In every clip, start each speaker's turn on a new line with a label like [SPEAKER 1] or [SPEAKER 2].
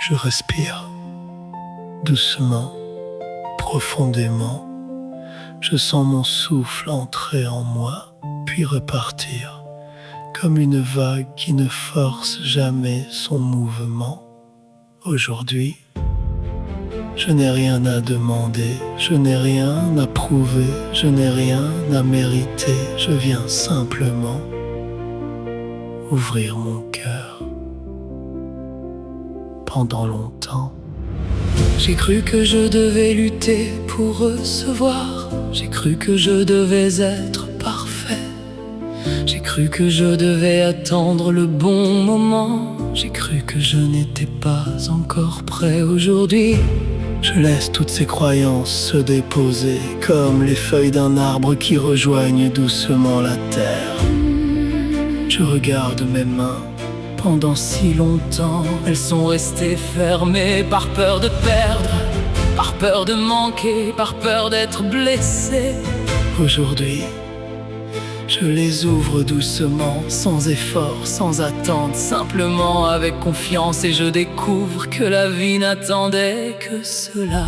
[SPEAKER 1] Je respire doucement, profondément. Je sens mon souffle entrer en moi, puis repartir, comme une vague qui ne force jamais son mouvement. Aujourd'hui, je n'ai rien à demander, je n'ai rien à prouver, je n'ai rien à mériter. Je viens simplement ouvrir mon cœur. Pendant longtemps, j'ai cru que je devais lutter pour recevoir. J'ai cru que je devais être parfait. J'ai cru que je devais attendre le bon moment. J'ai cru que je n'étais pas encore prêt. Aujourd'hui, je laisse toutes ces croyances se déposer comme les feuilles d'un arbre qui rejoignent doucement la terre. Je regarde mes mains. Pendant si longtemps, elles sont restées fermées par peur de perdre, par peur de manquer, par peur d'être blessé. Aujourd'hui, je les ouvre doucement, sans effort, sans attente, simplement avec confiance, et je découvre que la vie n'attendait que cela.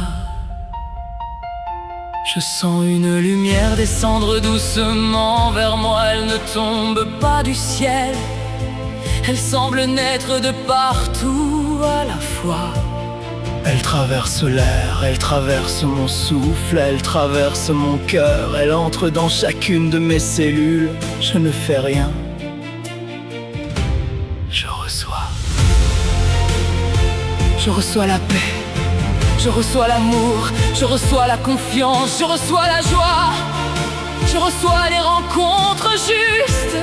[SPEAKER 1] Je sens une lumière descendre doucement vers moi, elle ne tombe pas du ciel. Elle semble naître de partout à la fois. Elle traverse l'air, elle traverse mon souffle, elle traverse mon cœur, elle entre dans chacune de mes cellules. Je ne fais rien, je reçois. Je reçois la paix, je reçois l'amour, je reçois la confiance, je reçois la joie. Je reçois les rencontres justes,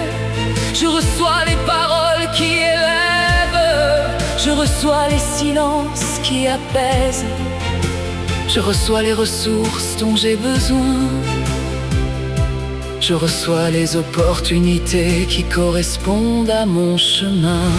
[SPEAKER 1] je reçois les paroles qui élèvent, je reçois les silences qui apaisent, je reçois les ressources dont j'ai besoin, je reçois les opportunités qui correspondent à mon chemin.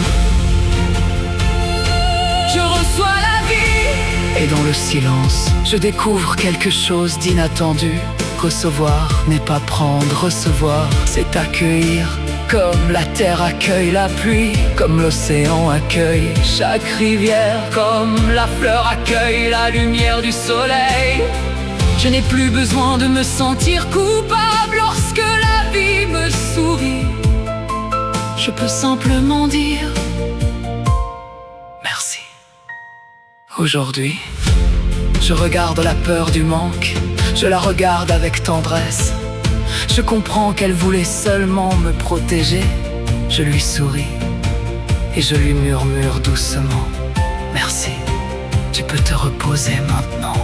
[SPEAKER 1] Je reçois la vie, et dans le silence, je découvre quelque chose d'inattendu. Recevoir n'est pas prendre, recevoir, c'est accueillir. Comme la terre accueille la pluie, comme l'océan accueille chaque rivière, comme la fleur accueille la lumière du soleil. Je n'ai plus besoin de me sentir coupable lorsque la vie me sourit. Je peux simplement dire merci. Aujourd'hui, je regarde la peur du manque, je la regarde avec tendresse. Je comprends qu'elle voulait seulement me protéger. Je lui souris et je lui murmure doucement: merci, tu peux te reposer maintenant.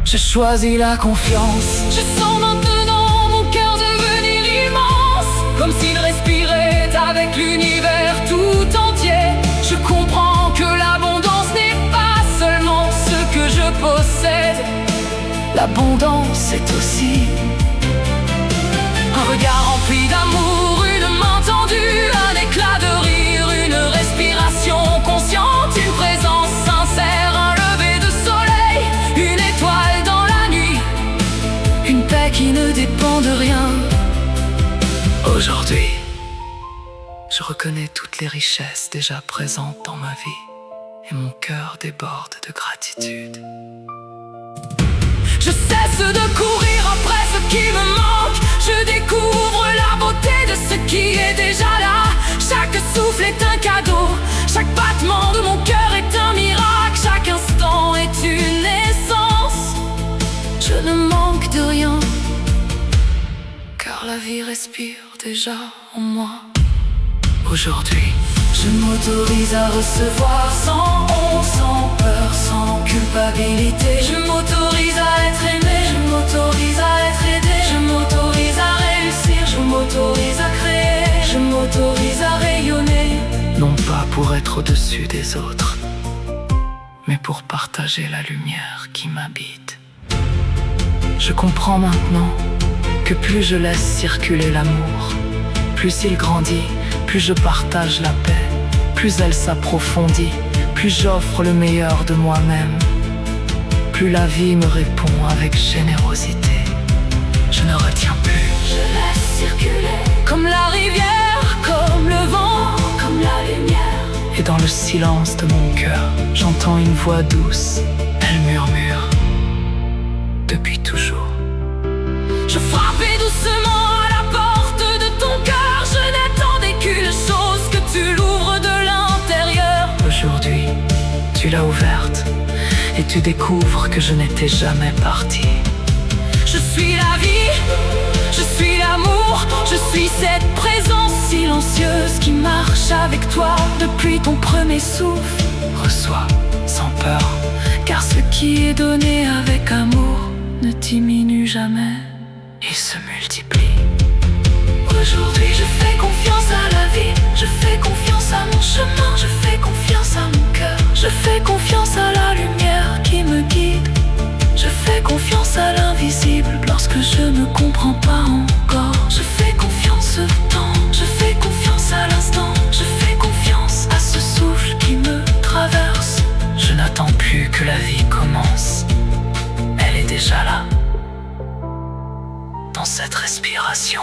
[SPEAKER 1] Je choisis la confiance. Je sens maintenant mon cœur devenir immense, comme s'il respirait avec l'univers tout entier. Je comprends que l'abondance n'est pas seulement ce que je possède. L'abondance, c'est aussi un regard rempli d'amour, une main tendue, un éclat de rire, une respiration consciente, une présence sincère, un lever de soleil, une étoile dans la nuit, une paix qui ne dépend de rien. Aujourd'hui, je reconnais toutes les richesses déjà présentes dans ma vie, et mon cœur déborde de gratitude. Je cesse de courir après ce qui me manque. Je découvre la beauté de ce qui est déjà là. Chaque souffle est un cadeau, chaque battement de mon cœur est un miracle, chaque instant est une naissance. Je ne manque de rien, car la vie respire déjà en moi. Aujourd'hui, je m'autorise à recevoir sans honte, sans peur, sans culpabilité. Je m'autorise à être aimé, je m'autorise à être aidé, je m'autorise à réussir, je m'autorise à créer, je m'autorise à rayonner. Non pas pour être au-dessus des autres, mais pour partager la lumière qui m'habite. Je comprends maintenant que plus je laisse circuler l'amour, plus il grandit, plus je partage la paix, plus elle s'approfondit, plus j'offre le meilleur de moi-même, plus la vie me répond avec générosité. Je ne retiens plus, je laisse circuler, comme la rivière, comme le vent, comme la lumière. Et dans le ciel, silence de mon cœur, j'entends une voix douce, elle murmure depuis toujours. Je frappais doucement à la porte de ton cœur, je n'attendais qu'une chose, que tu l'ouvres de l'intérieur. Aujourd'hui, tu l'as ouverte et tu découvres que je n'étais jamais parti. Je suis la vie, je suis l'amour, je suis cette présence silencieuse qui marche avec toi depuis ton premier souffle. Reçois sans peur, car ce qui est donné avec amour ne diminue jamais, il se multiplie. Aujourd'hui je fais confiance à la vie, je fais confiance à mon chemin, je fais confiance à mon cœur, je fais confiance à la lumière qui me guide. Je fais confiance à l'invisible lorsque je ne comprends pas encore. Je fais confiance au temps, je fais confiance à l'instant, je fais confiance à ce souffle qui me traverse. Je n'attends plus que la vie commence, elle est déjà là, dans cette respiration.